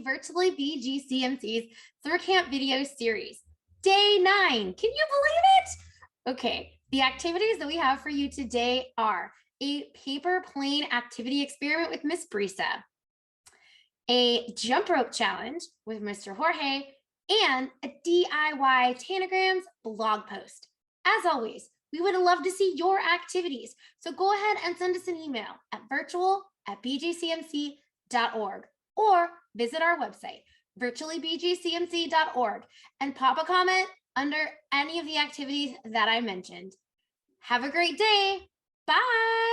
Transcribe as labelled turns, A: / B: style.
A: Virtually BGCMC's Through Camp video series. Day 9. Can you believe it? Okay, the activities that we have for you today are a paper plane activity experiment with Miss Brisa, a jump rope challenge with Mr. Jorge, and a DIY Tanagrams blog post. As always, we would love to see your activities. So go ahead and send us an email at virtual@bgcmc.org or visit our website, virtuallybgcmc.org, and pop a comment under any of the activities that I mentioned. Have a great day. Bye.